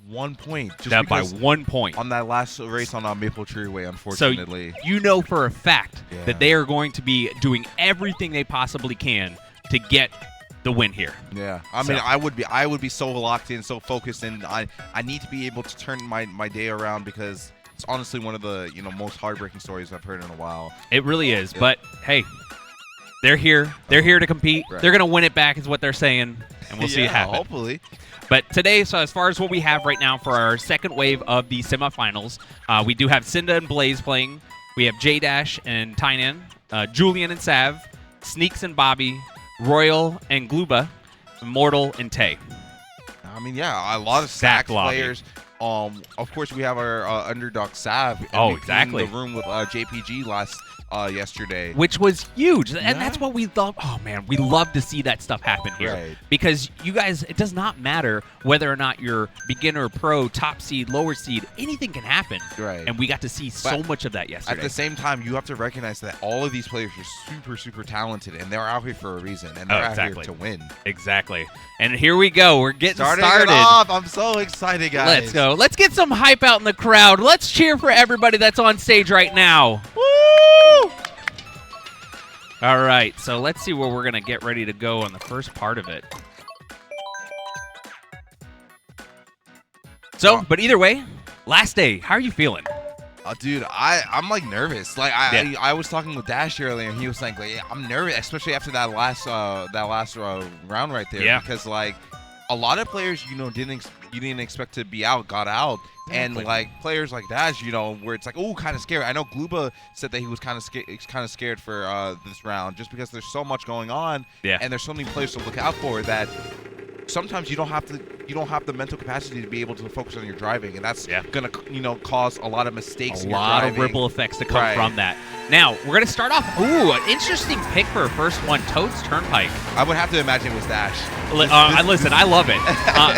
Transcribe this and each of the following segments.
1 point. Just by 1 point. On that last race on Maple Tree Way, unfortunately. So you know for a fact that they are going to be doing everything they possibly can to get the win here. Yeah, I mean, I would be so locked in, so focused, and I need to be able to turn my day around because it's honestly one of the most heartbreaking stories I've heard in a while. It really is, but hey, they're here. They're here to compete. Right. They're gonna win it back, is what they're saying, and we'll see it happen. Hopefully. But today, so as far as what we have right now for our second wave of the semifinals, we do have Cynda and Blaze playing. We have J-Dash and Tynan, Julian and Sav, Sneakz and Bobby, Royal and Glooba, Immortal and Tay. I mean, yeah, a lot of stacked players. Of course, we have our underdog Sav. Exactly. In the room with JPG yesterday, which was huge, and that's what we love. Oh man, we love to see that stuff happen here because you guys, it does not matter whether or not you're beginner, pro, top seed, lower seed, anything can happen. Right. And we got to see so much of that yesterday. At the same time, you have to recognize that all of these players are super talented, and they're out here for a reason, and they're out here to win. Exactly. And here we go. We're getting started. It off. I'm so excited, guys. Let's go. Let's get some hype out in the crowd. Let's cheer for everybody that's on stage right now. Woo! All right, so let's see where we're going to get ready to go on the first part of it. So, but either way, last day, how are you feeling? Dude, I'm like nervous. Like I was talking with Dash earlier, and he was like I'm nervous, especially after that last round right there. Yeah. Because like a lot of players, you didn't expect to be out, got out. And like players like Dash, where it's like, oh, kind of scary. I know Glooba said that he was kind of scared for this round, just because there's so much going on, and there's so many players to look out for that sometimes you don't have the mental capacity to be able to focus on your driving, and that's gonna cause a lot of mistakes. A lot of ripple effects to come from that. Now we're gonna start off. Ooh, an interesting pick for a first one. Toad's Turnpike. I would have to imagine it was Dash. Listen, I love it.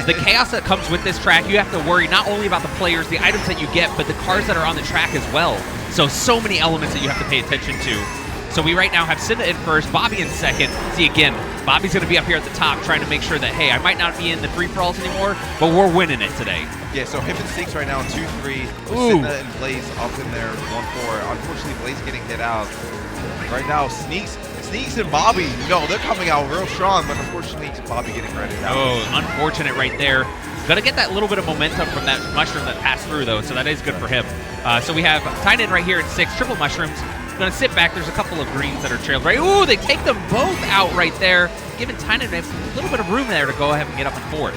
The chaos that comes with this track, you have to worry not only about the players, the items that you get, but the cars that are on the track as well. So many elements that you have to pay attention to. So we right now have Cynda in first, Bobby in second. See, again, Bobby's going to be up here at the top trying to make sure that, hey, I might not be in the free-for-alls anymore, but we're winning it today. Yeah, so him and Sneakz right now in 2-3. Cynda and Blaze up in there 1-4. Unfortunately, Blaze getting hit out. Right now, Sneakz and Bobby, they're coming out real strong, but unfortunately, Bobby getting redded out. Oh, unfortunate right there. Got to get that little bit of momentum from that mushroom that passed through, though, so that is good for him. So we have Tynan right here at 6, triple mushrooms. Going to sit back. There's a couple of greens that are trailed right. Ooh, they take them both out right there, giving Tynan a little bit of room there to go ahead and get up in fourth.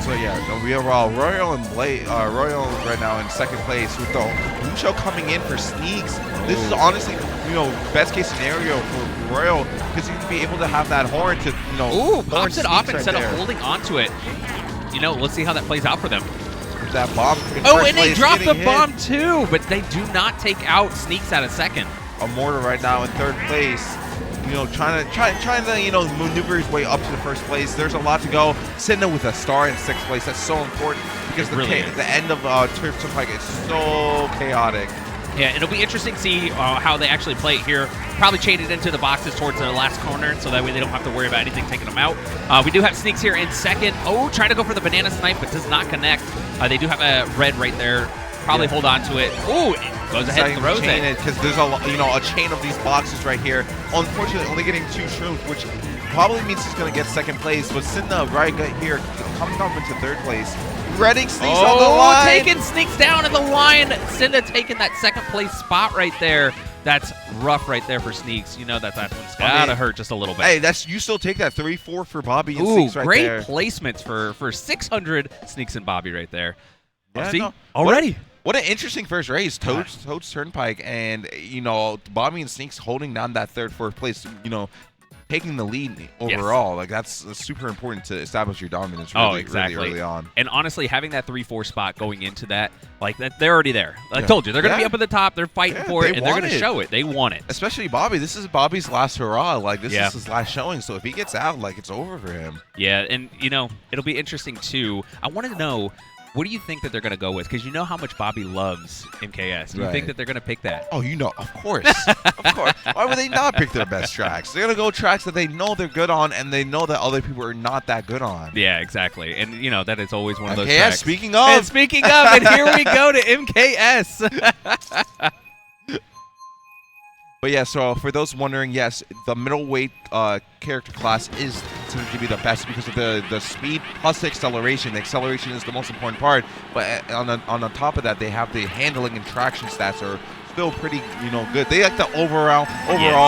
So yeah, we have Royal and Royal right now in second place with the blue show coming in for Sneakz. This is honestly, best case scenario for Royal because you can be able to have that horn to, pops it off instead of holding onto it. Let's see how that plays out for them. That bomb. And they dropped the bomb too, but they do not take out Sneakz at a second. Immortal right now in third place, trying to maneuver his way up to the first place. There's a lot to go. Cynda with a star in sixth place. That's so important because the end of Turnpike is so chaotic. Yeah, it'll be interesting to see how they actually play it here. Probably chain it into the boxes towards the last corner, so that way they don't have to worry about anything taking them out. We do have Sneakz here in second. Oh, trying to go for the banana snipe, but does not connect. They do have a red right there. Probably hold on to it. Ooh, it goes ahead and throws it. Because there's a chain of these boxes right here. Unfortunately, only getting 2 shrooms, which probably means he's going to get second place. But Cynda right here coming up into third place. Redding Sneakz on the line. Taking Sneakz down in the line. Cynda taking that second place spot right there. That's rough right there for Sneakz. That one's got to hurt just a little bit. Hey, you still take that 3-4 for Bobby and Sneakz right there. Great placements for 600 Sneakz and Bobby right there. Yeah, see? Already. What an interesting first race. Toad's Turnpike and, Bobby and Sneakz holding down that third, fourth place, taking the lead overall. Like, that's super important to establish your dominance really early on. And honestly, having that 3-4 spot going into that, they're already there. I told you, they're going to be up at the top. They're fighting for it, and they're going to show it. They want it. Especially Bobby. This is Bobby's last hurrah. This is his last showing. So if he gets out, it's over for him. Yeah, and, it'll be interesting, too. I want to know, What do you think that they're going to go with? Because you know how much Bobby loves MKS. Do you think that they're going to pick that? Oh, you know, of course. Of course. Why would they not pick their best tracks? They're going to go tracks that they know they're good on and they know that other people are not that good on. Yeah, exactly. And, you know, that is always one of those MKS, tracks. speaking of. And speaking of, and here we go to MKS. But yeah, so for those wondering, yes, the middleweight character class is considered to be the best because of the speed plus the acceleration. The acceleration is the most important part, but on the top of that, they have the handling and traction stats are still pretty, you know, good. They like the overall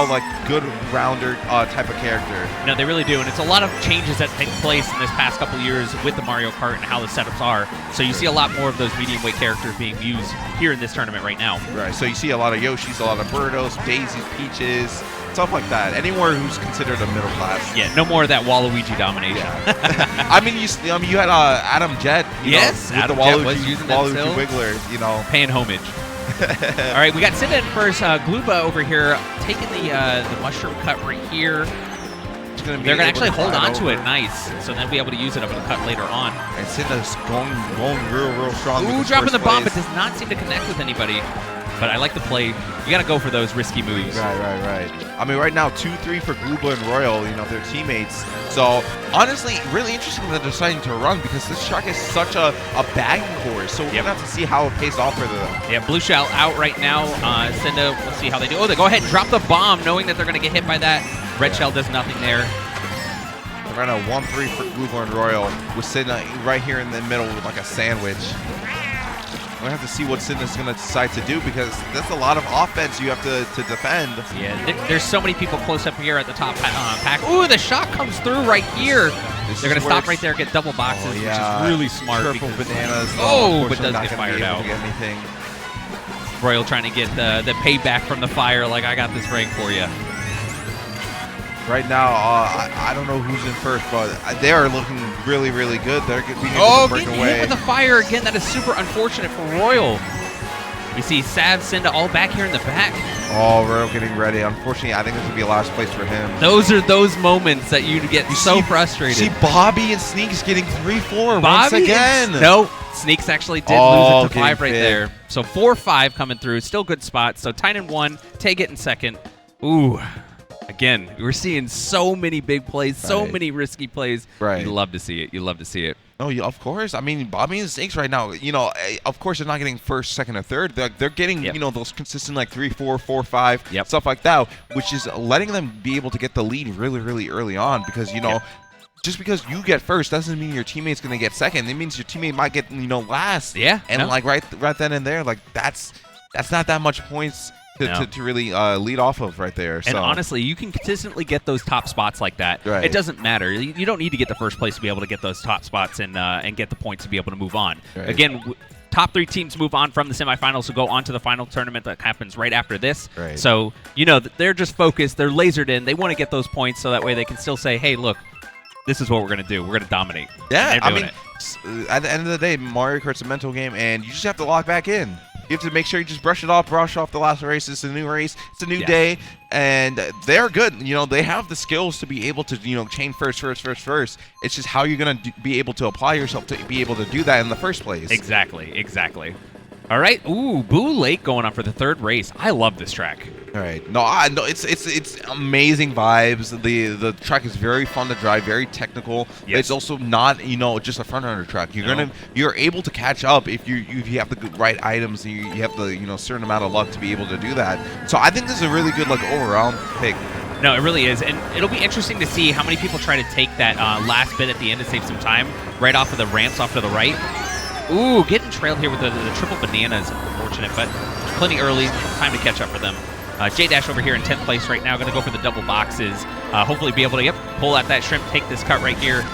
like good rounder type of character. No, they really do, and it's a lot of changes that take place in this past couple years with the Mario Kart and how the setups are. So you see a lot more of those medium weight characters being used here in this tournament right now. Right. So you see a lot of Yoshis, a lot of Birdos, Daisies, Peaches, stuff like that. Anywhere who's considered a middle class. Yeah. No more of that Waluigi domination. Yeah. I mean, you had Adam Jet. Yes, know, Adam with the Jet was using that Waluigi still. Wiggler. You know, Paying homage. All right, we got Cynda in first. Glooba over here taking the mushroom cut right here. They're going to actually hold on to it nice, so they'll be able to use it over the cut later on. And Cynda's going real strong. Ooh, dropping the bomb, but does not seem to connect with anybody. But I like the play. You got to go for those risky moves. Right. I mean, right now, 2-3 for Glooba and Royal, you know, their teammates. So, honestly, really interesting that they're deciding to run because this track is such a bagging course. So, we're going to have to see how it pays off for them. Yeah, Blue Shell out right now. Cynda, we'll see how they do. Oh, they go ahead and drop the bomb, knowing that they're going to get hit by that. Red Shell does nothing there. Right now, 1-3 for Glooba and Royal with Cynda right here in the middle with like a sandwich. We're going to have to see what Cynda's going to decide to do because that's a lot of offense you have to defend. Yeah, there's so many people close up here at the top pack. Ooh, the shot comes through right here. They're going to stop right there, get double boxes, which is really smart. Purple bananas. But does get fired out. Royal trying to get the payback from the fire, like, I got this ring for you. Right now, I don't know who's in first, but they are looking really good. They're being able to break getting away. hit with the fire again. That is super unfortunate for Royal. We see Sav, Cynda all back here in the back. Oh, Royal getting ready. Unfortunately, I think this will be a last place for him. Those are those moments that you get so frustrated. See Bobby and Sneakz getting 3-4 once again. No, Sneakz actually did lose it to 5 right big. there. So 4-5 coming through. Still good spots. So Tynan 1, Tay getting second. Ooh. Again, we're seeing so many big plays, so many risky plays. Right. You love to see it. You love to see it. Oh, yeah, of course. I mean, Bobby and Sneakz right now, you know, of course they're not getting first, second, or third. They're getting, you know, those consistent like 3-4, 4-5, stuff like that, which is letting them be able to get the lead really early on because, you know, just because you get first doesn't mean your teammate's going to get second. It means your teammate might get, you know, last. Yeah. And like right then and there, like that's not that much points to really lead off of right there. And honestly, you can consistently get those top spots like that. Right. It doesn't matter. You don't need to get the first place to be able to get those top spots and get the points to be able to move on. Right. Again, top 3 teams move on from the semifinals to go on to the final tournament that happens right after this. Right. So, you know, they're just focused. They're lasered in. They want to get those points so that way they can still say, hey, look, this is what we're going to do. We're going to dominate. Yeah, I mean, at the end of the day, Mario Kart's a mental game, and you just have to lock back in. You have to make sure you just brush off the last race. It's a new race. It's a new day, and they're good. You know, they have the skills to be able to, you know, chain first. It's just how you're going to be able to apply yourself to be able to do that in the first place. Exactly. All right. Ooh, Boo Lake going on for the 3rd race. I love this track. All right. No, it's amazing vibes. The track is very fun to drive, very technical. Yes. It's also not, you know, just a front runner track. You're able to catch up if you have the right items and you have the, you know, certain amount of luck to be able to do that. So I think this is a really good like overall pick. No, it really is, and it'll be interesting to see how many people try to take that last bit at the end to save some time right off of the ramps off to the right. Ooh, getting trailed here with the triple banana is unfortunate, but plenty early. Time to catch up for them. J-Dash over here in 10th place right now, going to go for the double boxes. Hopefully be able to pull out that shrimp, take this cut right here.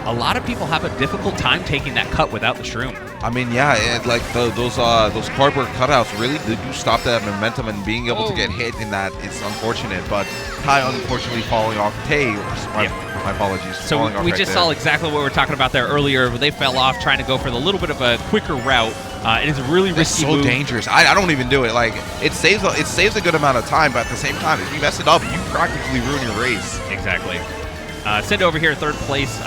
A lot of people have a difficult time taking that cut without the shroom. I mean, yeah, like those cardboard cutouts really do stop that momentum, and being able to get hit in that is unfortunate. But Ty unfortunately falling off. My apologies. So we just saw exactly what we were talking about there earlier. Where they fell off trying to go for the little bit of a quicker route. It is a really risky move. It's so dangerous. I don't even do it. Like it saves a good amount of time, but at the same time, if you mess it up, you practically ruin your race. Exactly. Cynda over here, third place.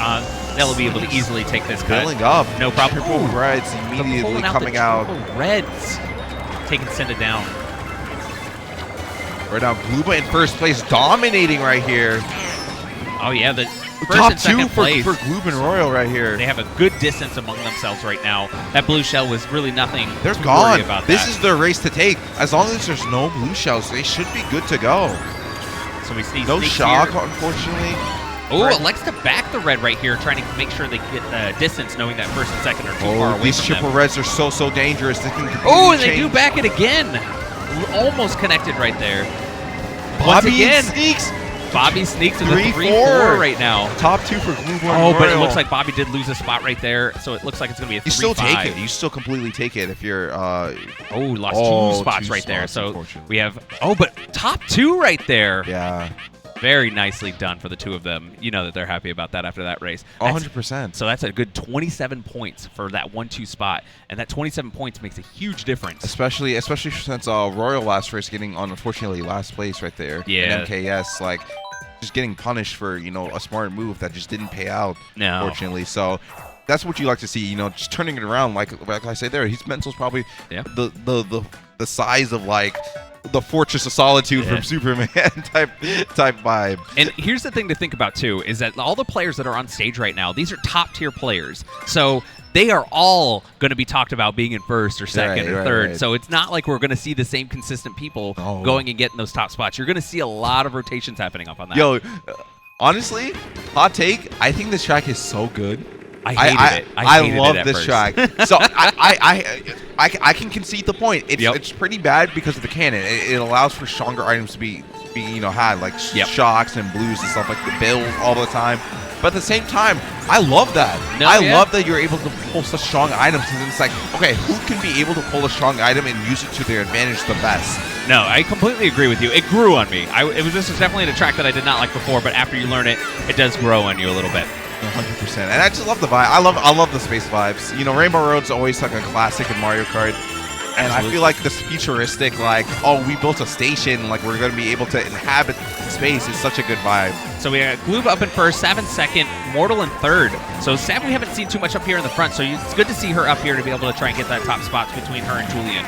They'll be able to easily take this cut. Filling up. No problem. Triple Reds immediately coming out. Reds taking Cynda down. Right now, Glooba in first place, dominating right here. Oh yeah, the first Top and second two for place. Glooba and Royal right here. They have a good distance among themselves right now. That blue shell was really nothing. They're to gone. Worry about This that. is their race to take. As long as there's no blue shells, they should be good to go. So we see No Sneakz shock, here. unfortunately. Oh, Right. elects to back the red right here, trying to make sure they get the distance, knowing that first and second are too far away These from triple them. reds are so dangerous. They can Oh, and they change. do back it again. Almost connected right there. Once Bobby again, Sneakz. Bobby Sneakz in the 3-4 3-4 right now. Top two for Glooba and Oh, but it Royal. looks like Bobby did lose a spot right there, so it looks like it's going to be a 3-5. You still take it. You still completely take it if you're. Oh, lost Oh, two spots two right there. spots, So unfortunately. we have, oh, but top two right there. Yeah, Very nicely done for the two of them. You know that they're happy about that after that race. That's- 100%. So that's a good 27 points for that 1-2 spot, and that 27 points makes a huge difference. Especially since Royal last race getting unfortunately last place right there. Yeah. In MKS, like just getting punished for a smart move that just didn't pay out. No. Unfortunately, so. That's what you like to see, just turning it around. Like I say there, his mental's probably the size of like the Fortress of Solitude from Superman type vibe. And here's the thing to think about too, is that all the players that are on stage right now, these are top tier players. So they are all going to be talked about being in first or second or third. Right. So it's not like we're going to see the same consistent people going and getting those top spots. You're going to see a lot of rotations happening up on that. Yo, honestly, hot take. I think this track is so good. I hated it. I hated love it at this first. track. So I can concede the point. It's Yep. it's pretty bad because of the cannon. It allows for stronger items to be had, like shocks and blues and stuff like the bills all the time. But at the same time, I love that. I love that you're able to pull such strong items, and it's like, okay, who can be able to pull a strong item and use it to their advantage the best? No, I completely agree with you. It grew on me. This was definitely a track that I did not like before, but after you learn it, it does grow on you a little bit. 100%. And I just love the vibe. I love the space vibes. Rainbow Road's always like a classic in Mario Kart. And Absolutely. I feel like this futuristic, like, oh, we built a station, like we're going to be able to inhabit space is such a good vibe. So we got Glooba up in first, Sav in second, Immortal in third. So Sav we haven't seen too much up here in the front, so it's good to see her up here to be able to try and get that top spots between her and Julian.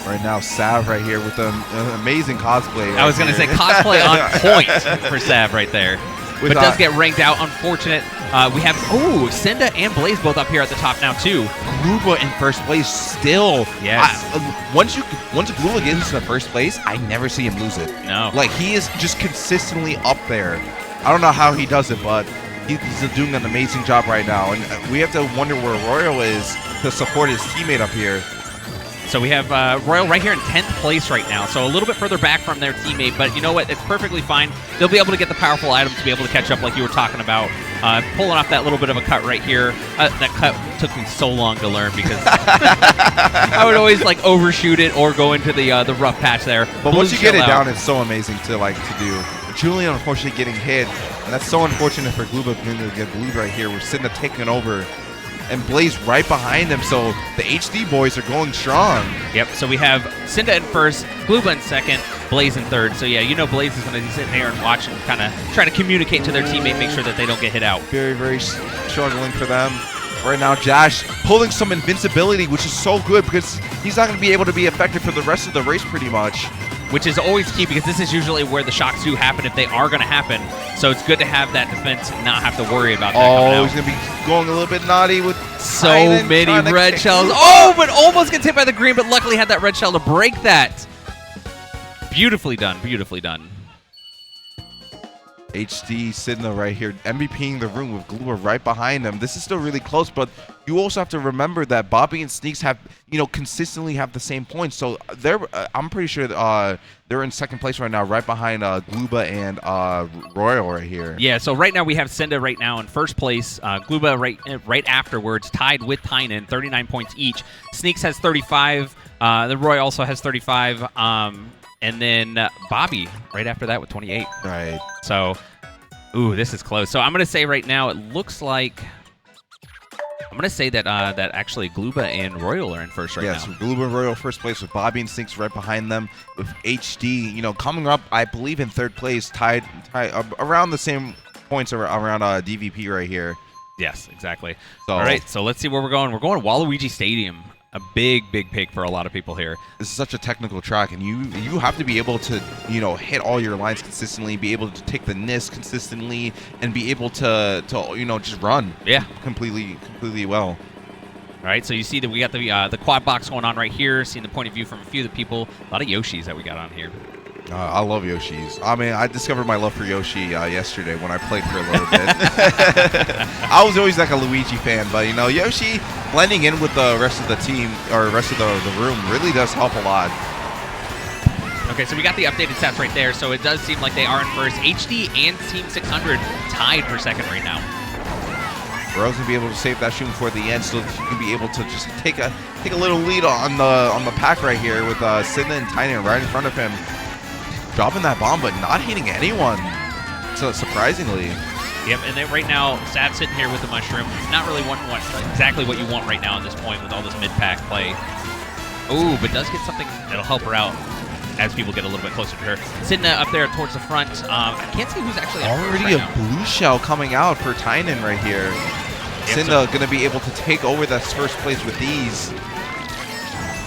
Right now, Sav right here with an amazing cosplay. I was going to say cosplay on point for Sav right there. But does get ranked out. Unfortunate. We have, Cynda and Blaze both up here at the top now, too. Glooba in first place still. Yes. Once Glooba gets into the first place, I never see him lose it. No. Like, he is just consistently up there. I don't know how he does it, but he's doing an amazing job right now. And we have to wonder where Royal is to support his teammate up here. So we have Royal right here in 10th place right now. So a little bit further back from their teammate, but you know what? It's perfectly fine. They'll be able to get the powerful items to be able to catch up like you were talking about. Pulling off that little bit of a cut right here. That cut took me so long to learn because I would always like overshoot it or go into the rough patch there. But once you get it down, it's so amazing to do. Julian unfortunately getting hit, and that's so unfortunate for Glooba to get blued right here. We're Cynda taking over. And Blaze right behind him, so the HD boys are going strong. Yep, so we have Cynda in first, Glooba in second, Blaze in third. So yeah, Blaze is going to be sitting there and watch and kind of try to communicate to their teammate, make sure that they don't get hit out. Very, very struggling for them. Right now, Josh pulling some invincibility, which is so good because he's not going to be able to be effective for the rest of the race pretty much. Which is always key because this is usually where the shocks do happen if they are going to happen. So it's good to have that defense and not have to worry about that coming out. He's going to be going a little bit naughty with so Tynan many red shells. But almost gets hit by the green, but luckily had that red shell to break that. Beautifully done, beautifully done. HD Cynda right here, MVPing the room with Glooba right behind him. This is still really close, but you also have to remember that Bobby and Sneakz have, consistently have the same points. So they're, I'm pretty sure they're in second place right now, right behind Glooba and Royal right here. Yeah. So right now we have Cynda right now in first place. Glooba right afterwards, tied with Tynan, 39 points each. Sneakz has 35. The Royal also has 35. And then Bobby right after that with 28. Right. So, this is close. So I'm going to say right now it looks like I'm going to say that that actually Glooba and Royal are in first right now. So Glooba and Royal first place with Bobby and Sneakz right behind them. With HD, coming up, I believe in third place, tied around the same points around DVP right here. Yes, exactly. So, all right, so let's see where we're going. We're going to Waluigi Stadium. A big pick for a lot of people here. This is such a technical track, and you have to be able to hit all your lines consistently, be able to take the NIS consistently, and be able to just run. Yeah, completely well. All right, so you see that we got the quad box going on right here. Seeing the point of view from a few of the people. A lot of Yoshis that we got on here. I love Yoshis. I mean, I discovered my love for Yoshi yesterday when I played for a little bit. I was always like a Luigi fan, but Yoshi blending in with the rest of the team or rest of the room really does help a lot. Okay, so we got the updated stats right there. So it does seem like they are in first. HD and Team 600 tied for second right now. Royal's gonna be able to save that shroom for the end, so he can be able to just take a little lead on the pack right here with Cynda and Tynan right in front of him. Dropping that bomb, but not hitting anyone. So surprisingly. Yep, and then right now, Sad sitting here with the mushroom. Not really exactly what you want right now at this point with all this mid-pack play. Ooh, but does get something that'll help her out as people get a little bit closer to her. Cynda up there towards the front. I can't see who's actually already right a blue shell coming out for Tynan right here. Yep, Cynda going to be able to take over that first place with these.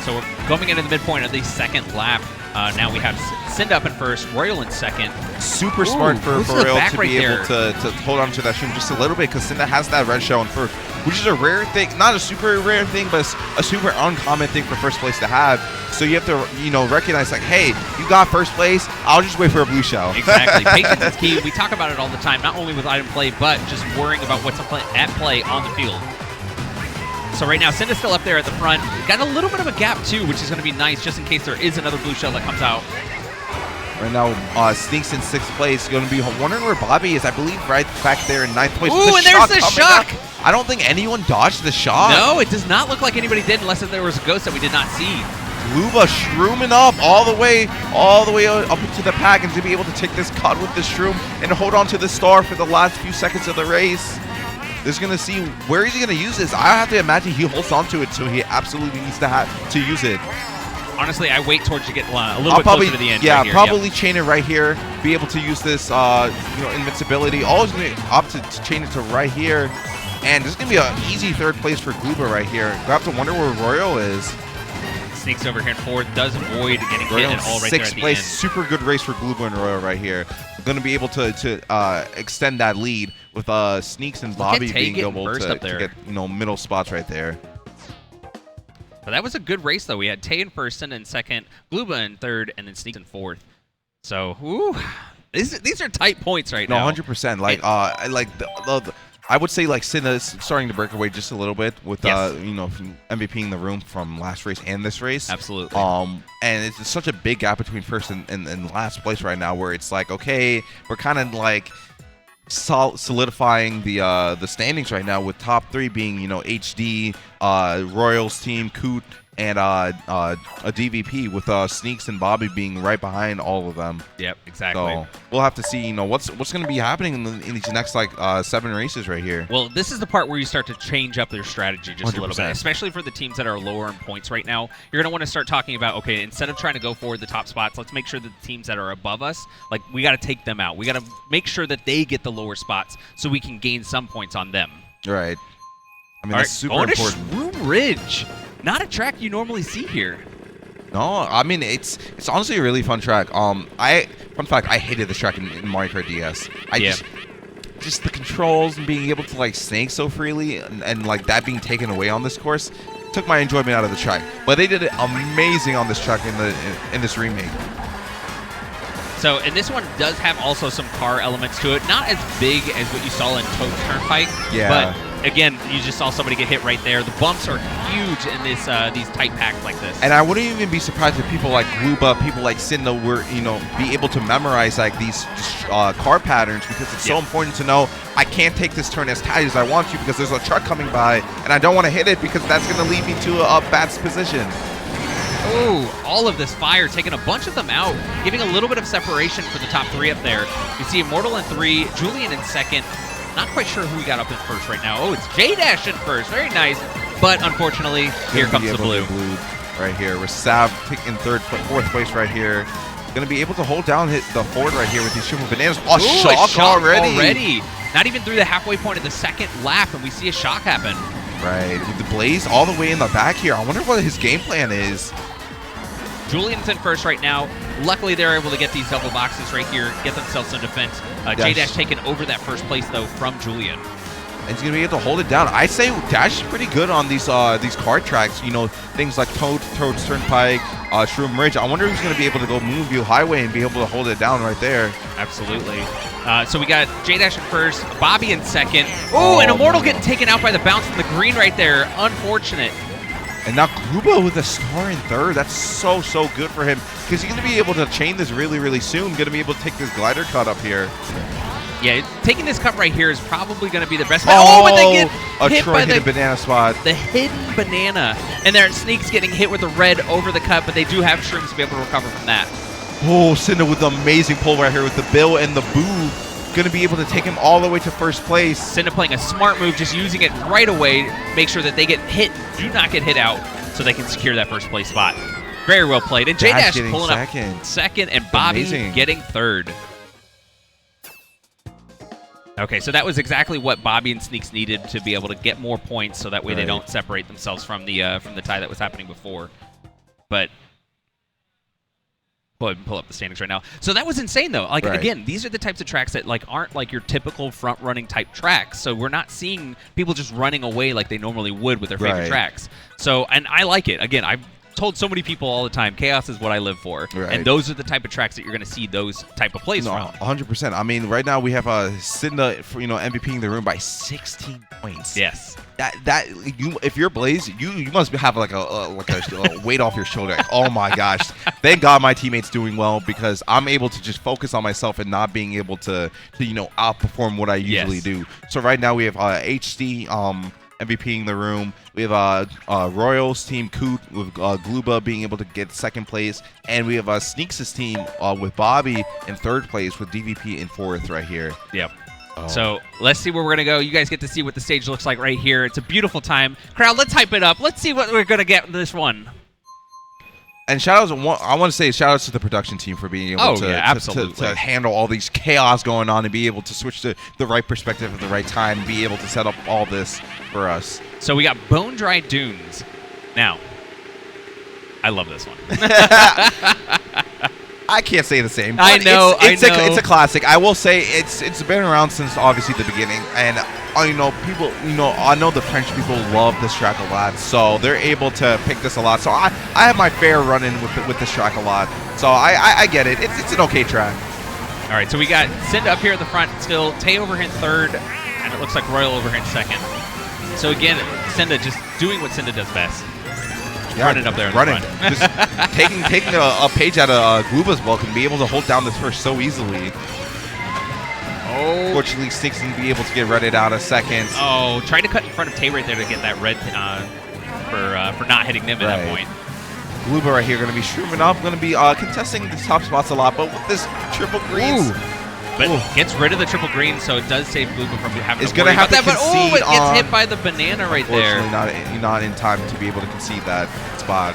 So we're coming into the midpoint of the second lap. Now we have Cynda up in first, Royal in second. Super smart for Royal to be able to hold on to that shroom just a little bit, because Cynda has that red shell in first, which is a rare thing, not a super rare thing, but a super uncommon thing for first place to have. So you have to, recognize like, hey, you got first place, I'll just wait for a blue shell. Exactly. Patience is key. We talk about it all the time, not only with item play, but just worrying about what's at play on the field. So right now, Cynda's still up there at the front. Got a little bit of a gap, too, which is going to be nice just in case there is another blue shell that comes out. Right now, Sneakz in sixth place. Going to be wondering where Bobby is. I believe right back there in ninth place. Ooh, and there's the shock! I don't think anyone dodged the shot. No, it does not look like anybody did, unless there was a ghost that we did not see. Glooba shrooming up all the way up into the pack, and to be able to take this cut with this shroom and hold on to the star for the last few seconds of the race. Is going to see where he's going to use this. I have to imagine he holds on to it, so he absolutely needs to use it. Honestly, I wait towards you get a little bit closer to the end. Yeah, right here. probably chain it right here. Be able to use this, invincibility. Always going to opt to chain it to right here, and this is going to be an easy third place for Glooba right here. We have to wonder where Royal is. Sneakz over here in fourth, does avoid getting hit at all right there at the place. end. Super good race for Glooba and Royal right here. Going to be able to extend that lead with Sneakz and Bobby being able to get middle spots right there. But that was a good race though. We had Tay in first and in second, Glooba in third, and then Sneakz in fourth. So, these are tight points right now. 100%. Like I would say like Cynda's starting to break away just a little bit with MVPing the room from last race and this race. Absolutely. And it's such a big gap between first and last place right now, where it's like, okay, we're kind of like solidifying the standings right now, with top three being HD, Royals team, Coot, and a DVP, with Sneakz and Bobby being right behind all of them. Yep, exactly. So we'll have to see, what's going to be happening in these next 7 races right here. Well, this is the part where you start to change up their strategy just 100%. a little bit, especially for the teams that are lower in points right now. You're going to want to start talking about, okay, instead of trying to go for the top spots, let's make sure that the teams that are above us, like, we got to take them out. We got to make sure that they get the lower spots so we can gain some points on them. Right. I mean, all that's super going important. To Shroom Ridge. Not a track you normally see here. No, I mean, it's honestly a really fun track. Fun fact, I hated this track in Mario Kart DS. Just the controls and being able to snake so freely, and like that being taken away on this course took my enjoyment out of the track. But they did it amazing on this track in this remake. So, and this one does have also some car elements to it. Not as big as what you saw in Toad Turnpike. Yeah. But again, you just saw somebody get hit right there. The bumps are huge in this these tight packs like this. And I wouldn't even be surprised if people like Glooba, people like Cynda were, be able to memorize these car patterns, because it's so important to know I can't take this turn as tight as I want to, because there's a truck coming by and I don't want to hit it, because that's going to lead me to a bad position. Ooh, all of this fire, taking a bunch of them out, giving a little bit of separation for the top three up there. You see Immortal in 3, Julian in second, Not quite sure who we got up in first right now. Oh, it's J-Dash in first. Very nice. But unfortunately, here comes the blue. Right here. With Sav in fourth place right here. Going to be able to hold down the forward right here with these triple bananas. Oh, shock already. Not even through the halfway point of the second lap, and we see a shock happen. Right. With the Blaze all the way in the back here. I wonder what his game plan is. Julian's in first right now. Luckily, they're able to get these double boxes right here, get themselves some defense. J-Dash taking over that first place, though, from Julian. And he's going to be able to hold it down. I say Dash is pretty good on these Kart tracks. You know, things like Toad's Turnpike, Shroom Ridge. I wonder who's going to be able to go Moonview Highway and be able to hold it down right there. Absolutely. So we got J-Dash in first, Bobby in second. Oh, and Immortal getting taken out by the bounce from the green right there. Unfortunate. And now Glooba with a star in third. That's so good for him because he's going to be able to chain this really soon. Going to be able to take this glider cut up here. Yeah, taking this cut right here is probably going to be the best. Oh, but they get hit by the banana spot. The hidden banana. And there Sneakz getting hit with the red over the cut, but they do have shrooms to be able to recover from that. Oh, Cynda with the amazing pull right here with the Bill and the Boo. Going to be able to take him all the way to first place. Cynda playing a smart move, just using it right away. Make sure that they get hit, do not get hit out, so they can secure that first place spot. Very well played. And J-Dash pulling up second, and Bobby getting third. Okay, so that was exactly what Bobby and Sneakz needed to be able to get more points, so that way they don't separate themselves from the tie that was happening before. But go ahead and pull up the standings right now. So that was insane, though. Like again, these are the types of tracks that aren't like your typical front-running type tracks. So we're not seeing people just running away like they normally would with their favorite tracks. So, and I like it. Again, I've told so many people all the time, chaos is what I live for. And those are the type of tracks that you're going to see those type of plays from. 100%. I mean, right now we have Cynda, MVPing the room by 16 points. Yes. If you're Blaze, you must have like a weight off your shoulder. Like, oh my gosh! Thank God my teammates doing well because I'm able to just focus on myself and not being able to outperform what I usually do. So right now we have HD MVPing the room. We have Royals team Coot with Glooba being able to get second place, and we have Sneakz' team with Bobby in third place with DVP in fourth right here. Yep. So let's see where we're going to go. You guys get to see what the stage looks like right here. It's a beautiful time. Crowd, let's hype it up. Let's see what we're going to get in this one. And shout-outs, I want to say shout-outs to the production team for being able to handle all these chaos going on and be able to switch to the right perspective at the right time, be able to set up all this for us. So we got Bone Dry Dunes. Now, I love this one. I can't say the same. I know. It's a classic. I will say it's been around since obviously the beginning, and I know the French people love this track a lot, so they're able to pick this a lot. So I have my fair run-in with this track a lot. So I get it. It's an okay track. All right, so we got Cynda up here at the front still, Tay over here in third, and it looks like Royal over here in second. So again, Cynda just doing what Cynda does best. Running up there in the front. Just taking a page out of Glooba's book and be able to hold down this first so easily. Oh. Fortunately, Sneakz can be able to get redded out of second. Oh, trying to cut in front of Tay right there to get that red for not hitting them at that point. Glooba right here going to be shrooming up, going to be contesting the top spots a lot, but with this triple greens. But gets rid of the triple green, so it does save Glooba from having to worry about that. But it gets hit by the banana right there. Unfortunately, not in time to be able to concede that spot.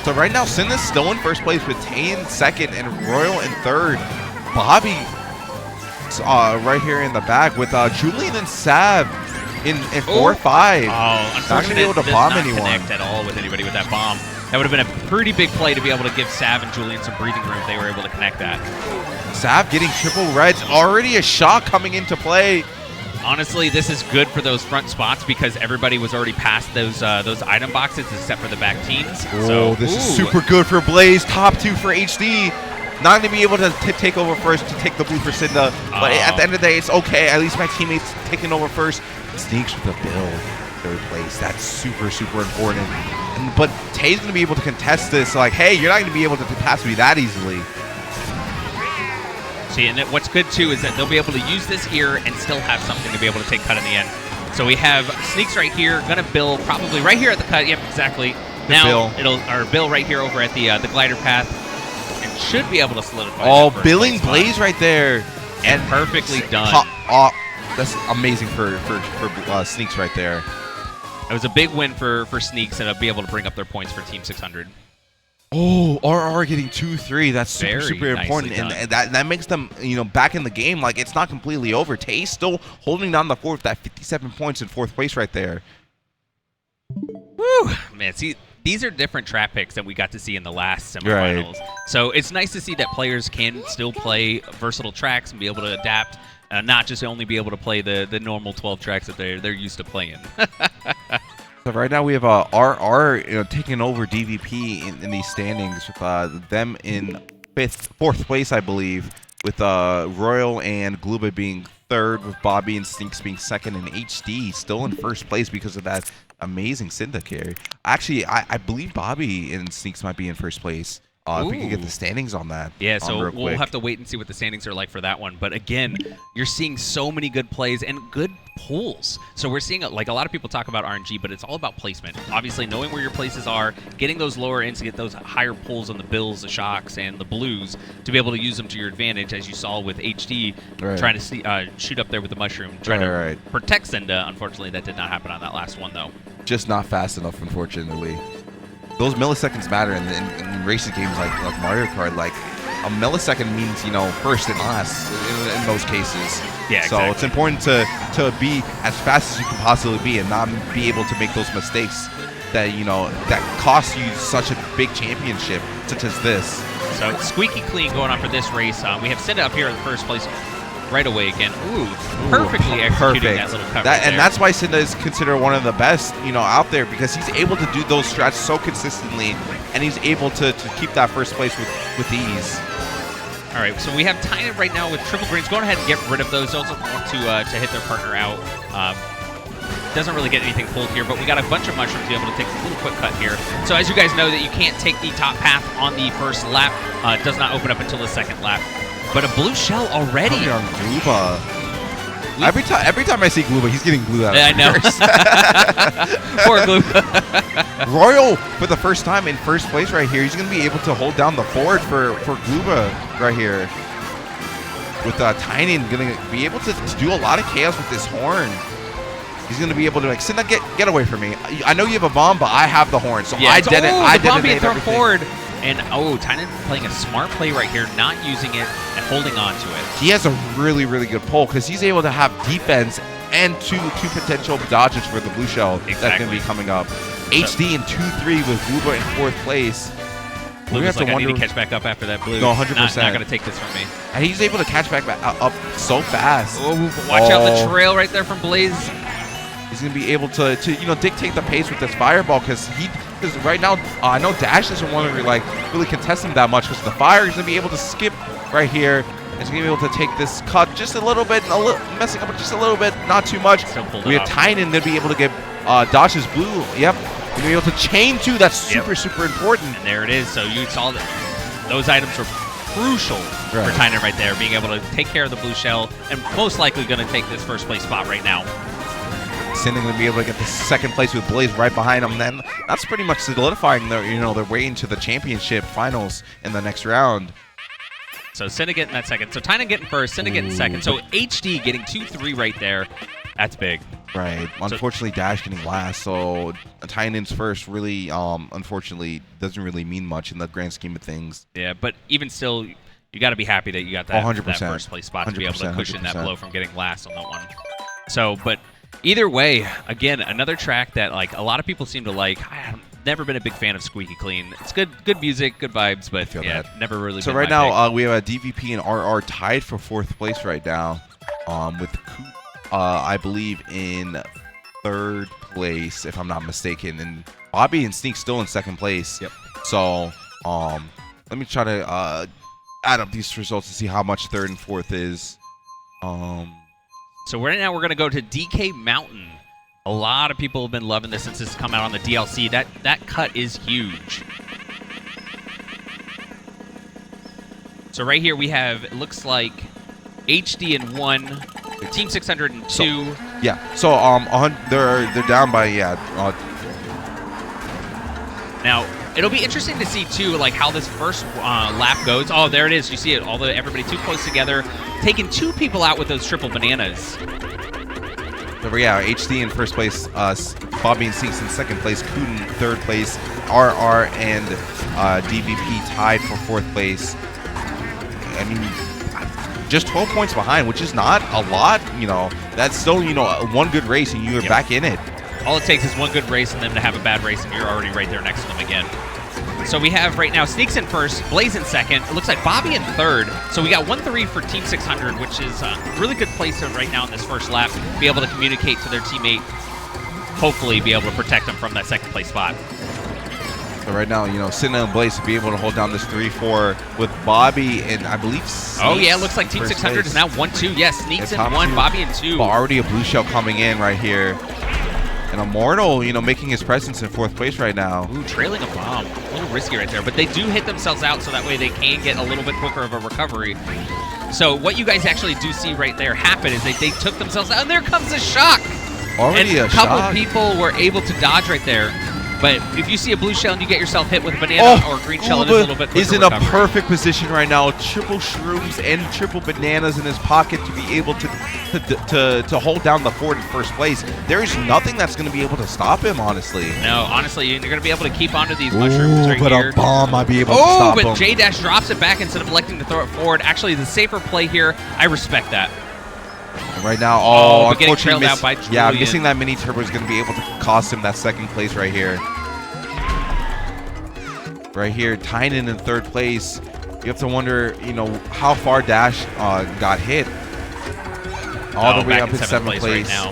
So right now, Cynda's still in first place with Tay in second and Royal in third. Bobby right here in the back with Julian and Sav in 4-5. Oh, unfortunately, not going to be able to bomb anyone. Connect at all with anybody with that bomb. That would have been a pretty big play to be able to give Sav and Julian some breathing room if they were able to connect that. Sav getting triple reds, already a shot coming into play. Honestly, this is good for those front spots because everybody was already past those item boxes except for the back teams. So this is super good for Blaze. Top two for HD. Not going to be able to take over first to take the blue for Cynda. But at the end of the day, it's okay. At least my teammates taking over first. Sneakz with a build. Third place. That's super important. But Tay's going to be able to contest this. Like, hey, you're not going to be able to pass me that easily. See, and what's good, too, is that they'll be able to use this here and still have something to be able to take cut in the end. So we have Sneakz right here, going to Bill probably right here at the cut. Yep, exactly. Now, Bill right here over at the glider path and should be able to solidify. Billing Blaze right there. And perfectly done. that's amazing for Sneakz right there. It was a big win for Sneakz, and to be able to bring up their points for Team 600. Oh, RR getting 2-3. That's super important, and that makes them, you know, back in the game. Like, it's not completely over. Tay's still holding down the fourth. That 57 points in fourth place right there. Woo, man. See, these are different trap picks that we got to see in the last semifinals. Right. So it's nice to see that players can still play versatile tracks and be able to adapt, not just only be able to play the normal 12 tracks that they're used to playing. So right now we have RR, you know, taking over DVP in these standings with them in fourth place, I believe, with Royal and Glooba being third, with Bobby and Sneakz being second, and HD still in first place because of that amazing Cynda carry. Actually, I believe Bobby and Sneakz might be in first place. If we can get the standings on that. Yeah, so we'll have to wait and see what the standings are like for that one. But again, you're seeing so many good plays and good pulls. So we're seeing, like, a lot of people talk about RNG, but it's all about placement. Obviously, knowing where your places are, getting those lower ends to get those higher pulls on the Bills, the Shocks, and the Blues to be able to use them to your advantage, as you saw with HD trying to shoot up there with the Mushroom, trying to protect Cynda. Unfortunately, that did not happen on that last one, though. Just not fast enough, unfortunately. Those milliseconds matter in racing games like Mario Kart. Like, a millisecond means, you know, first and last in those cases. Yeah, so it's important to be as fast as you can possibly be and not be able to make those mistakes that, you know, that cost you such a big championship such as this. So squeaky clean going on for this race. We have Cynda up here in first place right away again. Perfectly executing that little cut right there. And that's why Cynda is considered one of the best, you know, out there, because he's able to do those strats so consistently, and he's able to keep that first place with ease. All right, so we have Tynan right now with triple greens. Go ahead and get rid of those. Those want to hit their partner out. Doesn't really get anything pulled here, but we got a bunch of mushrooms to be able to take a little quick cut here. So as you guys know, that you can't take the top path on the first lap. It does not open up until the second lap. But a blue shell already. Coming on Glooba. Every time I see Glooba, he's getting blue out of I know. Poor Glooba. Royal, for the first time in first place right here, he's going to be able to hold down the forward for Glooba right here. With Tynan going to be able to do a lot of chaos with this horn. He's going to be able to, like, Cynda, get away from me. I know you have a bomb, but I have the horn, so yeah, I did it. The bomb being thrown forward. And, Tynan playing a smart play right here, not using it and holding on to it. He has a really, really good pull because he's able to have defense and two potential dodges for the blue shell that's going to be coming up. HD in 2-3 with Glooba in fourth place. We have to I need to catch back up after that blue. No, 100%. Not going to take this from me. And he's able to catch back up so fast. Watch out the trail right there from Blaze. He's going to be able to you know, dictate the pace with this fireball because right now I know Dash doesn't want to like really contest him that much because the fire is going to be able to skip right here. He's going to be able to take this cut just a little bit, messing up just a little bit, not too much. We have Tynan to be able to get Dash's blue. Yep. He's going to be able to chain too. That's super important. And there it is. So you saw that those items were crucial for Tynan right there, being able to take care of the blue shell and most likely going to take this first place spot right now. Cynda going to be able to get the second place with Blaze right behind him. Then that's pretty much solidifying their way into the championship finals in the next round. So Cynda getting that second. So Tynan getting first, Cynda getting second. So HD getting 2-3 right there. That's big. Right. Unfortunately, Dash getting last. So Tynan's first really, unfortunately, doesn't really mean much in the grand scheme of things. Yeah, but even still, you got to be happy that you got that, 100%, that first place spot to be able to cushion 100%. that blow from getting last on that one. So, but either way, again, another track that like a lot of people seem to like. I've never been a big fan of Squeaky Clean. It's good music, good vibes, but yeah, never really. So right now, we have a DVP and RR tied for fourth place right now, with Coot, I believe in third place if I'm not mistaken, and Bobby and Sneakz still in second place. Yep. So let me try to add up these results to see how much third and fourth is. So right now we're going to go to DK Mountain. A lot of people have been loving this since this has come out on the DLC. That cut is huge. So right here we have, it looks like HD in 1, Team 600 in 2. So, yeah. So they're down by Now it'll be interesting to see too, like how this first lap goes. Oh, there it is. You see it. Everybody too close together, taking 2 people out with those triple bananas. So yeah, HD in first place, Bobby and Sneakz in second place, Coot in third place, RR and DVP tied for fourth place. I mean, just 12 points behind, which is not a lot. You know, that's still, you know, one good race and you're back in it. All it takes is one good race and them to have a bad race, and you're already right there next to them again. So we have right now Sneakz in first, Blaze in second. It looks like Bobby in third. So we got 1-3 for Team 600, which is a really good place right now in this first lap. Be able to communicate to their teammate, hopefully be able to protect them from that second place spot. So right now, you know, Cynda and Blaze to be able to hold down this 3-4 with Bobby and I believe Sneakz. Oh yeah, it looks like Team 600 is now 1-2. Yes, Sneakz in 1, Bobby in 2. But already a blue shell coming in right here. And Immortal, you know, making his presence in fourth place right now. Ooh, trailing a bomb. A little risky right there, but they do hit themselves out so that way they can get a little bit quicker of a recovery. So what you guys actually do see right there happen is they took themselves out, and there comes a shock. Already and a couple shock. People were able to dodge right there. But if you see a blue shell and you get yourself hit with a banana or a green shell, it is a little bit quicker is in recovery. a perfect position right now. Triple shrooms and triple bananas in his pocket to be able to hold down the Ford in first place. There is nothing that's going to be able to stop him, honestly. No, honestly, you're going to be able to keep onto these mushrooms right but here. A bomb might be able to stop him. But J-Dash drops it back instead of electing to throw it forward. Actually, the safer play here. I respect that. And right now, unfortunately, out by Julian. Yeah, missing that mini turbo is going to be able to cost him that second place right here. Right here, Tynan in third place. You have to wonder, you know, how far Dash got hit. All the way up in seventh place. Right now.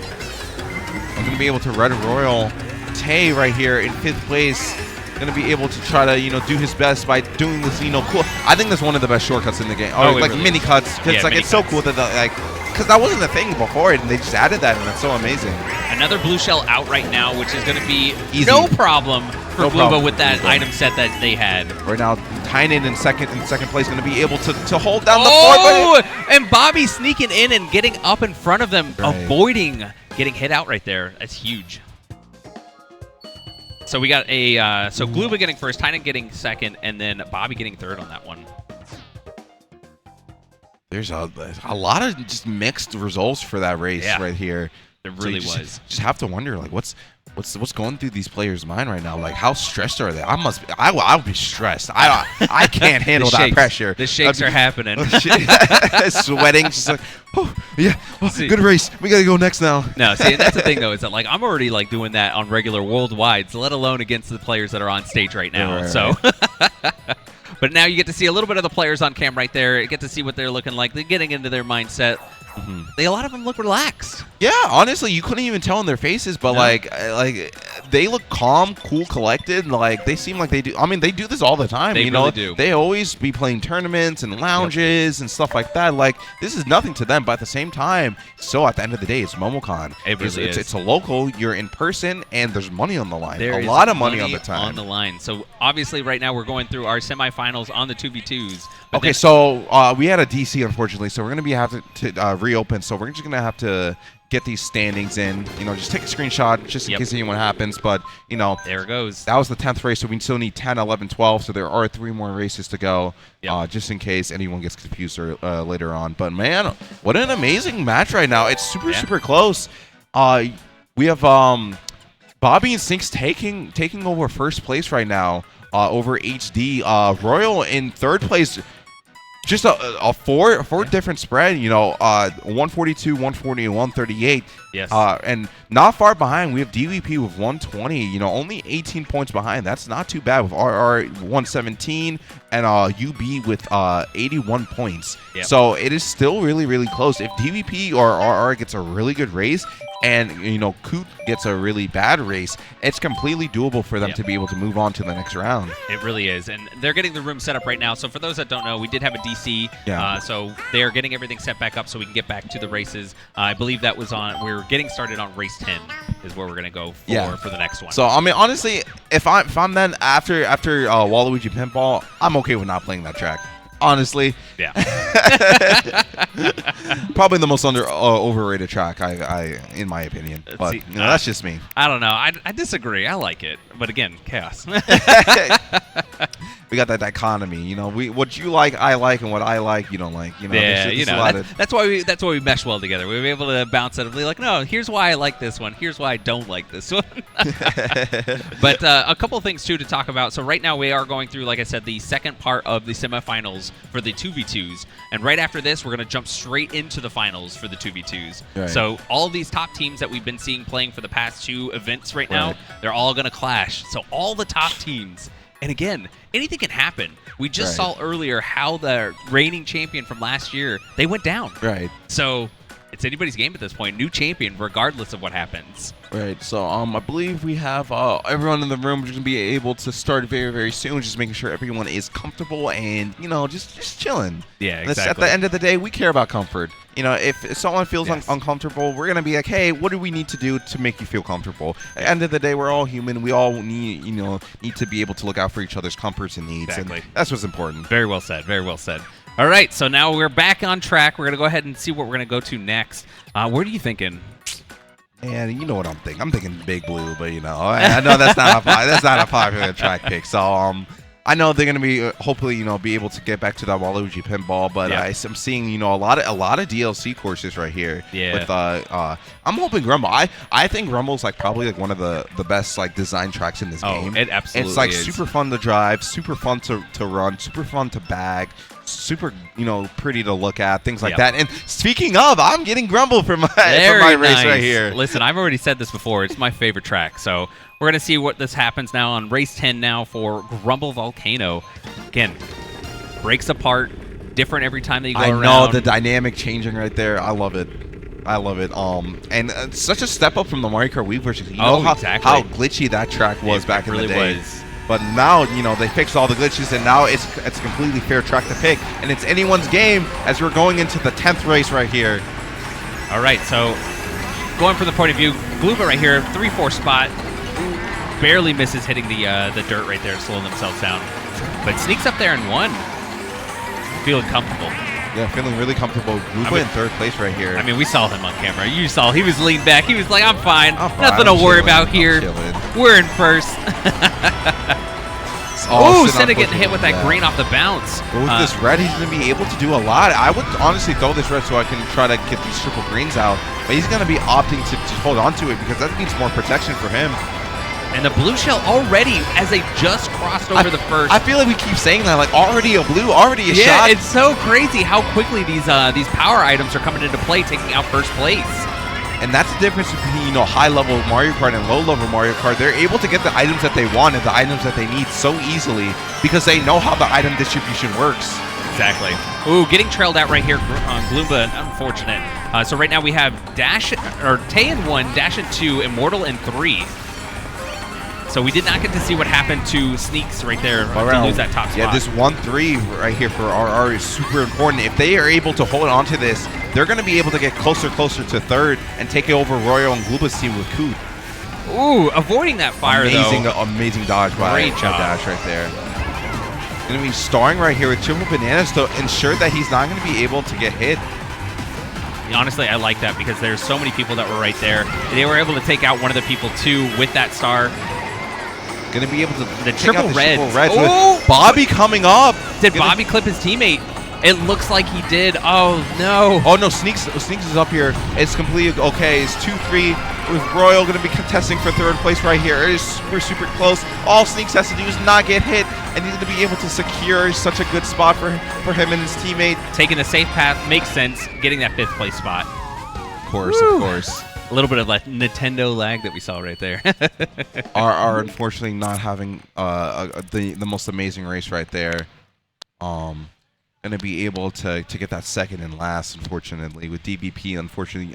I'm going to be able to Red Royal. Tay right here in fifth place. Going to be able to try to, you know, do his best by doing this, you know, cool. I think that's one of the best shortcuts in the game. Like really mini cuts. Because it's so cool that, because that wasn't a thing before it, and they just added that, and that's so amazing. Another blue shell out right now, which is going to be easy. No problem for Glooba with that item set that they had. Right now, Tynan in second place going to be able to hold down the floor. And Bobby sneaking in and getting up in front of them, avoiding getting hit out right there. That's huge. So we got a Glooba getting first, Tynan getting second, and then Bobby getting third on that one. There's a lot of just mixed results for that race right here. It really so was. Just have to wonder, like, what's going through these players' mind right now? Like, how stressed are they? I would be stressed. I can't handle that pressure. The shakes are happening. Sweating, just like, oh yeah, good race. We gotta go next now. No, see, that's the thing though. Is that like I'm already like doing that on regular worldwide, so let alone against the players that are on stage right now. So. But now you get to see a little bit of the players on cam right there. You get to see what they're looking like. They're getting into their mindset. A lot of them look relaxed. Yeah, honestly, you couldn't even tell in their faces, but like they look calm, cool, collected. Like they seem like they do. I mean, they do this all the time. They really do. They always be playing tournaments and lounges and stuff like that. Like this is nothing to them, but at the same time, so at the end of the day, it's MomoCon. It really is. It's a local. You're in person, and there's money on the line. There a lot of money on the time. On the line. So obviously, right now we're going through our semifinals on the 2v2s. Okay, so we had a DC, unfortunately, so we're gonna be having to reopen. So we're just gonna have to get these standings in. You know, just take a screenshot just in case anyone happens. But you know, there it goes. That was the 10th race, so we still need 10, 11, 12. So there are 3 more races to go, just in case anyone gets confused later on. But man, what an amazing match right now! It's super close. We have Bobby and Sneakz taking over first place right now over HD. Royal in third place. Just a four different spread, you know, 142, 140, and 138. Yes. And not far behind, we have DVP with 120. You know, only 18 points behind. That's not too bad with RR 117 and UB with 81 points. Yep. So it is still really close. If DVP or RR gets a really good race, and you know Coot gets a really bad race, it's completely doable for them to be able to move on to the next round. It really is, and they're getting the room set up right now. So for those that don't know, we did have a DC, so they're getting everything set back up so we can get back to the races. I believe that was on. We're getting started on race 10 is where we're gonna go for the next one. So I mean, honestly, if I'm then after Waluigi Pinball, I'm okay with not playing that track. Honestly, probably the most overrated track in my opinion. But you know, that's just me. I don't know. I disagree. I like it, but again, chaos. that dichotomy. You know, what you like, I like, and what I like, you don't like. You know, Yeah, there's that's why we mesh well together. We were able to bounce it and be like, no, here's why I like this one. Here's why I don't like this one. But a couple things too to talk about. So right now we are going through, like I said, the second part of the semifinals for the 2v2s, and right after this, we're going to jump straight into the finals for the 2v2s. Right. So all of these top teams that we've been seeing playing for the past 2 events right now, they're all going to clash. So all the top teams. And again, anything can happen. We just saw earlier how the reigning champion from last year, they went down. Right. So it's anybody's game at this point. New champion, regardless of what happens. Right. So I believe we have everyone in the room is going to be able to start very, very soon. Just making sure everyone is comfortable and, you know, just chilling. Yeah, exactly. At the end of the day, we care about comfort. You know, if someone feels uncomfortable, we're going to be like, hey, what do we need to do to make you feel comfortable? At the end of the day, we're all human. We all need to be able to look out for each other's comforts and needs. Exactly. And that's what's important. Very well said. Very well said. All right, so now we're back on track. We're going to go ahead and see what we're going to go to next. Where are you thinking? And you know what I'm thinking. I'm thinking Big Blue, but you know, I know that's not a popular track pick. So I know they're gonna be hopefully be able to get back to that Waluigi pinball, but I'm seeing a lot of DLC courses right here. Yeah. With I'm hoping Grumble. I think Grumble's probably one of the best design tracks in this game. It absolutely is. Super fun to drive, super fun to run, super fun to bag. Super, pretty to look at, things like that. And speaking of, I'm getting Grumble for my race right here. Listen, I've already said this before. It's my favorite track. So we're going to see what this happens now on race 10 now for Grumble Volcano. Again, breaks apart, different every time that you go around. I know the dynamic changing right there. I love it. And it's such a step up from the Mario Kart Wii version. You know how glitchy that track was back in the day. Was. But now, they fixed all the glitches, and now it's a completely fair track to pick. And it's anyone's game as we're going into the 10th race right here. All right, so going from the point of view, Glooba right here, 3-4 spot. Barely misses hitting the dirt right there, slowing themselves down. But Sneakz up there in 1. Feeling comfortable. Yeah, feeling really comfortable. Glooba in 3rd place right here. I mean, we saw him on camera. You saw he was leaned back. He was like, I'm fine. Nothing to worry about here. We're in 1st. Oh, Cynda getting hit with that green off the bounce. But with this red, he's going to be able to do a lot. I would honestly throw this red so I can try to get these triple greens out. But he's going to be opting to hold on to it because that means more protection for him. And the blue shell already, as they just crossed over the first. I feel like we keep saying that, already a blue, already a shot. Yeah, it's so crazy how quickly these power items are coming into play, taking out 1st place. And that's the difference between, high-level Mario Kart and low-level Mario Kart. They're able to get the items that they want and the items that they need so easily because they know how the item distribution works. Exactly. Ooh, getting trailed out right here on Glooba. Unfortunate. So right now we have Tay in 1, Dash in 2, Immortal in 3. So we did not get to see what happened to Sneakz right there to lose that top spot. Yeah, this 1-3 right here for RR is super important. If they are able to hold on to this, they're going to be able to get closer to 3rd and take over Royal and Glooba's team with Coot. Ooh, avoiding that fire, Amazing dodge by Dash right there. Going to be starring right here with triple bananas to ensure that he's not going to be able to get hit. Honestly, I like that because there's so many people that were right there. They were able to take out one of the people, too, with that star. Going to be able to the triple reds. Oh! Bobby coming up. Did Bobby clip his teammate? It looks like he did. Oh, no. Oh, no. Sneakz is up here. It's completely okay. It's 2-3 with Royal going to be contesting for 3rd place right here. It is super close. All Sneakz has to do is not get hit, and he's going to be able to secure such a good spot for him and his teammate. Taking the safe path makes sense. Getting that 5th place spot. Of course. A little bit of Nintendo lag that we saw right there. are unfortunately not having the most amazing race right there. Going to be able to get that 2nd and last, unfortunately, with DBP unfortunately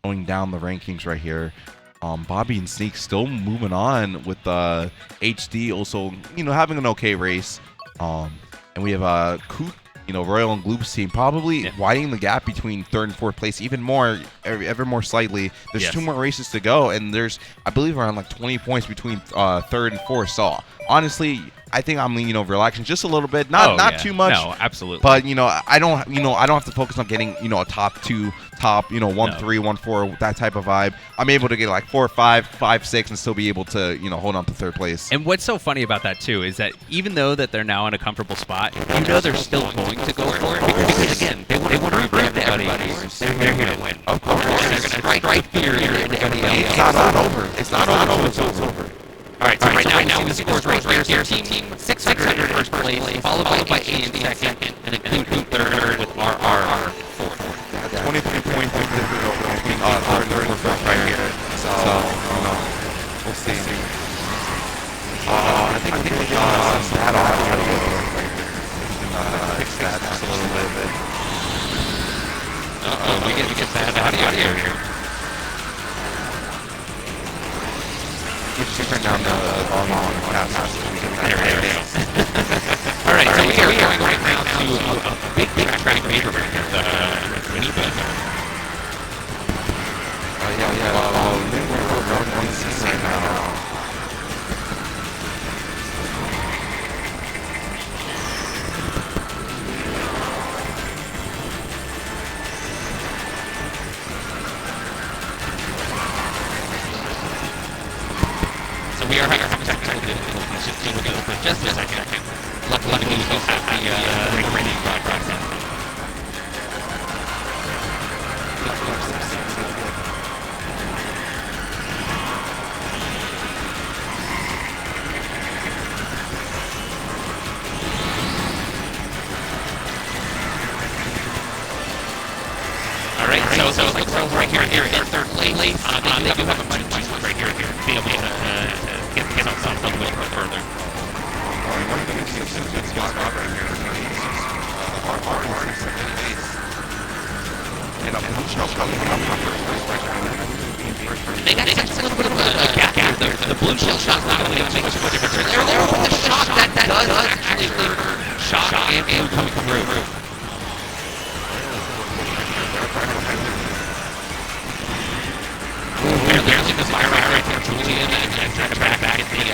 going down the rankings right here. Bobby and Sneakz still moving on with HD also having an okay race. And we have Coot. Royal and Glooba's team probably widening the gap between 3rd and 4th place even more, ever more slightly. There's 2 more races to go, and there's, I believe, around 20 points between 3rd and 4th. So honestly, I think I'm relaxing just a little bit, not too much. No, absolutely. But I don't have to focus on getting a top 2, top 1-3, 1-4, that type of vibe. I'm able to get like 4-5, 5-6, and still be able to hold on to 3rd place. And what's so funny about that too is that even though that they're now in a comfortable spot, they're still going to go for it because again they want to prove to everybody they're here to win. Of course, they're going to strike fear into everybody else. It's not over. It's not over. It's over. All right, so right now we see the scores right here. Team 600 first place, followed by Andy second, and then Coot third with our fourth. 23 points of difference between third and fourth right here. So we'll see. I think we can stat audio fix that just a little bit. We get stat audio here. We just turn down the volume on the cast. There we go. All right, so we are going right now to a big track major with Glooba. We're on the season now. We are having technical difficulties. Just a second. Luckily, we still have the rating broadcast. All right, so it looks like right here in 3rd place. They do have a bunch of right here to be able to get something a little bit further. They got a little bit of a gap there. The blue shell shot's not going to make much of a difference. They're there with the shot that does actually shock and blue coming through. There's the fire right there, Julian, and trying to back at the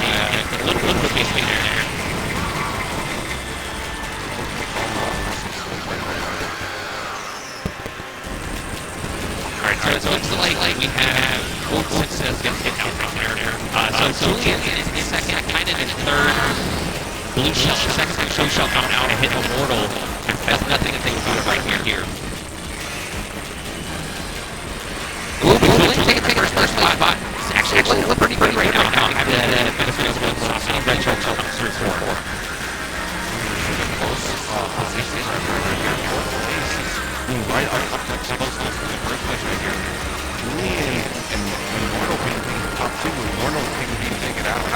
little bit of space there. Alright, so it looks like we have both success gets hit out from there. So Julian is second, Tynan is third. Blue shell, second blue shell coming out and hit Immortal. That's nothing to think about right here. Julian taking first spot. It's actually looking pretty good right now. Having that Venezuela's going to stop red shell comes through for. Right up next to both in the first place right here. Julian and Immortal being top 2. Immortal can take it out.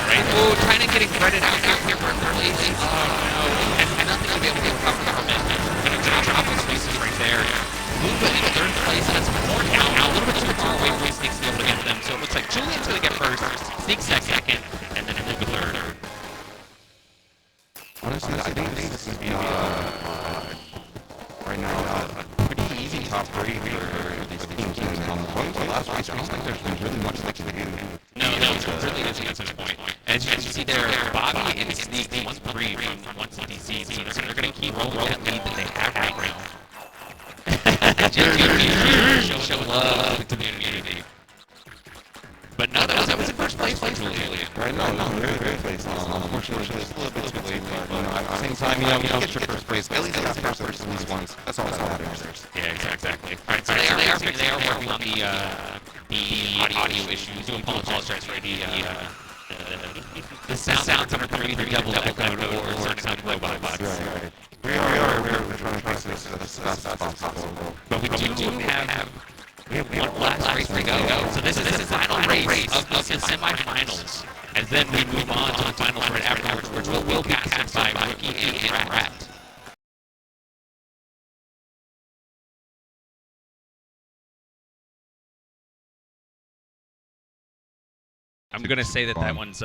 Right. Oh, Tynan getting threaded out here for 3rd place. Oh no. And nothing will be able to recover from it. Gonna drop his faces right there. Glooba in 3rd place, and it's more down now, a little bit too far away for Sneakz to be able to get to them. So it looks like Julian's going to get first, Sneakz second, and then Glooba third. Honestly, I think this is going to be right now a pretty easy top 3 for these teams. Going to the last race, I don't think there's been really much that can do. No, it really isn't at this point. As you can see there, Bobby and Sneakz 1-3 from 1CDC, so they're going to keep rolling that lead that they have right now. Show love to the community. But no, that was in first place, Julian. Right, no, very place. Unfortunately, it's a little bit too late, but at the same time, you get your first place. At least I got first at least once. That's all that matters. Yeah, exactly. All right, so they are working on the audio issues. We do apologize for the sound coming through either double echoed or sounding robots. Right. We're trying to fix this as fast as possible. But we do have one last race to go. So this is the final race of the semifinals. And then we move on to the finals right afterwards, which will be cast by Rookie and Rat. I'm going to say that one's,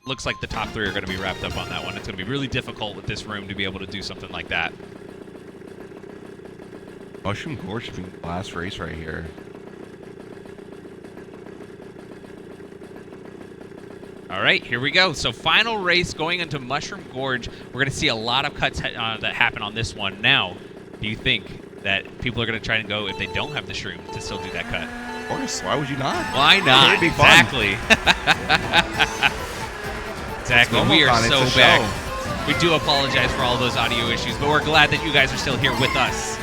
looks like the top 3 are going to be wrapped up on that one. It's going to be really difficult with this room to be able to do something like that. Mushroom Gorge being the last race right here. All right, here we go. So final race going into Mushroom Gorge. We're going to see a lot of cuts that happen on this one. Now, do you think that people are going to try and go, if they don't have the shroom, to still do that cut? Of course. Why would you not? Why not? It'd be fun. Exactly. Exactly. We are so back. We do apologize for all those audio issues, but we're glad that you guys are still here with us.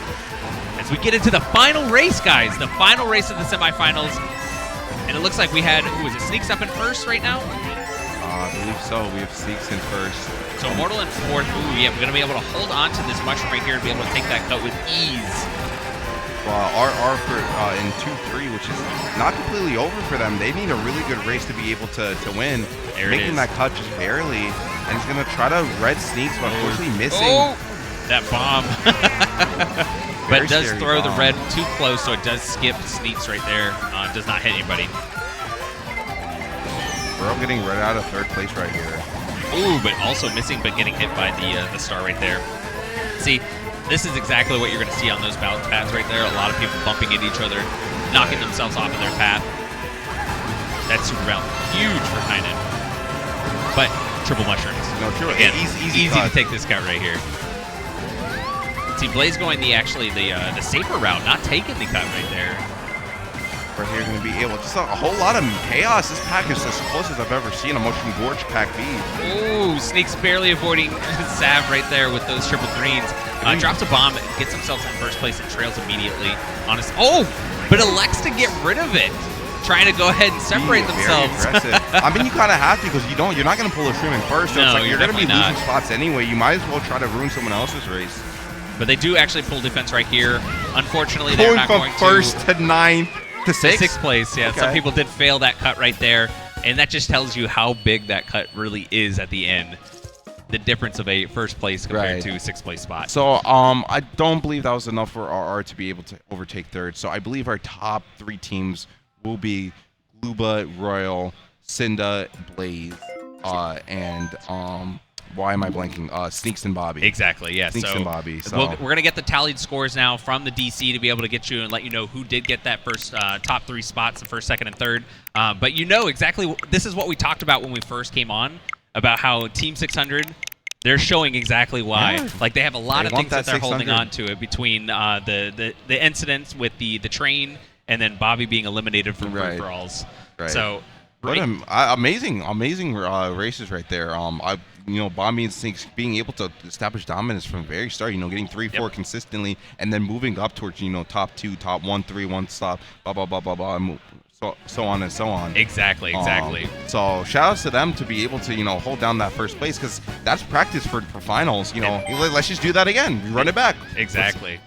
As we get into the final race, guys, the final race of the semifinals. And it looks like we had, who was it, Sneakz up in first right now? I believe so. We have Sneakz in first. So Immortal in fourth. Ooh, yeah, we're going to be able to hold on to this mushroom right here and be able to take that cut with ease. R for in 2-3, which is not completely over for them. They need a really good race to be able to win. There Making that cut just barely. And he's going to try to red Sneakz, but unfortunately missing. Oh, that bomb. But it does throw bomb. the red too close, so it does skip Sneakz right there. Does not hit anybody. Bro getting red out of third place right here. Ooh, but also missing, but getting hit by the star right there. See, this is exactly what you're going to see on those bounce pads right there. A lot of people bumping into each other, knocking themselves off of their path. That super bounce, huge for Tynan. But triple mushrooms. No, true. Again, easy to take this cut right here. See, Blaze going the safer route, not taking the cut right there. Right here, going to be able just a whole lot of chaos. This pack is as close as I've ever seen a Mushroom Gorge pack be. Ooh, Sneakz barely avoiding Sav right there with those triple greens. Drops a bomb, gets himself in first place and trails immediately. Oh, but elects to get rid of it, trying to go ahead and separate themselves. Very aggressive. I mean, you kind of have to because you're not going to pull a shroom in first. So No, it's like you're going to be definitely losing spots anyway. You might as well try to ruin someone else's race. But they do actually pull defense right here. Unfortunately, they're not going from first to 9 to 6. Sixth place, yeah. Okay. Some people did fail that cut right there, and that just tells you how big that cut really is at the end. The difference of a first place compared to sixth place spot. So I don't believe that was enough for RR to be able to overtake third. So I believe our top 3 teams will be Glooba, Royal, Cynda, Blaze, and why am I blanking? Sneakz and Bobby. Exactly, yeah. Sneakz so and Bobby. So we're going to get the tallied scores now from the DC to be able to get you and let you know who did get that first top 3 spots, the first, second, and third. But you know exactly, this is what we talked about when we first came on, about how Team 600, they're showing exactly why. Yeah. Like, they have a lot of things that they're 600. holding on to it between the incidents with the train and then Bobby being eliminated from free-for-alls. Right. So, But amazing races right there. Bobby and Sneakz being able to establish dominance from the very start. Getting 3-4 consistently, and then moving up towards top 2, top 1, 3, 1 stop, blah blah blah blah blah, and so on and so on. Exactly. So shout outs to them to be able to hold down that first place, because that's practice for finals. Let's just do that again. Run it back. Exactly.